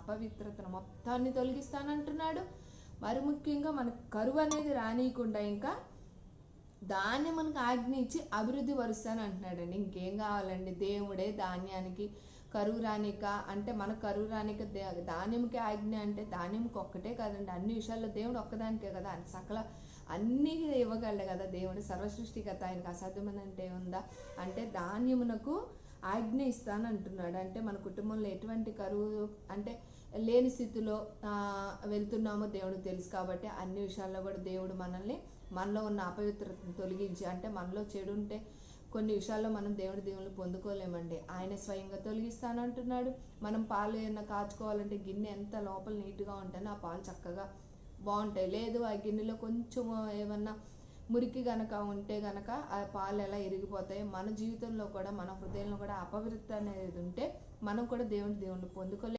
అపవిత్రతను మొత్తాన్ని తొలగిస్తానంటున్నాడు. మరి ముఖ్యంగా మనకు కరువు అనేది రానియకుండా ఇంకా ధాన్యమునకు ఆజ్ఞ ఇచ్చి అభివృద్ధి పరుస్తాను అంటున్నాడండి. ఇంకేం కావాలండి? దేవుడే ధాన్యానికి కరువు రానిక అంటే మన కరువు రానిక ధాన్యంకి ఆజ్ఞ అంటే ధాన్యంకి ఒక్కటే కాదండి, అన్ని విషయాల్లో దేవుడు ఒక్కదానికే కదా సకల అన్నీ ఇవ్వగలడు కదా దేవుడు, సర్వసృష్టికర్త, ఆయనకు అసాధ్యమైనంటే ఉందా? అంటే ధాన్యమునకు ఆజ్ఞ ఇస్తాను అంటున్నాడు. అంటే మన కుటుంబంలో ఎటువంటి కరువు అంటే లేని స్థితిలో వెళ్తున్నామో దేవుడికి తెలుసు కాబట్టి అన్ని విషయాల్లో కూడా దేవుడు మనలో ఉన్న అపవిత్రతను తొలగించి, అంటే మనలో చెడు ఉంటే కొన్ని విషయాల్లో మనం దేవుని పొందుకోలేమండి, ఆయన స్వయంగా తొలగిస్తానంటున్నాడు. మనం పాలు ఏమైనా కాచుకోవాలంటే గిన్నె ఎంత లోపల నీట్గా ఉంటేనే ఆ పాలు చక్కగా బాగుంటాయి. లేదు ఆ గిన్నెలో కొంచెం ఏమన్నా మురికి గనక ఉంటే గనక ఆ పాలు ఎలా ఇరిగిపోతాయి. మన జీవితంలో కూడా మన హృదయంలో కూడా అపవిత్రత అనేది ఉంటే మనం కూడా దేవుని పొందుకోలేము.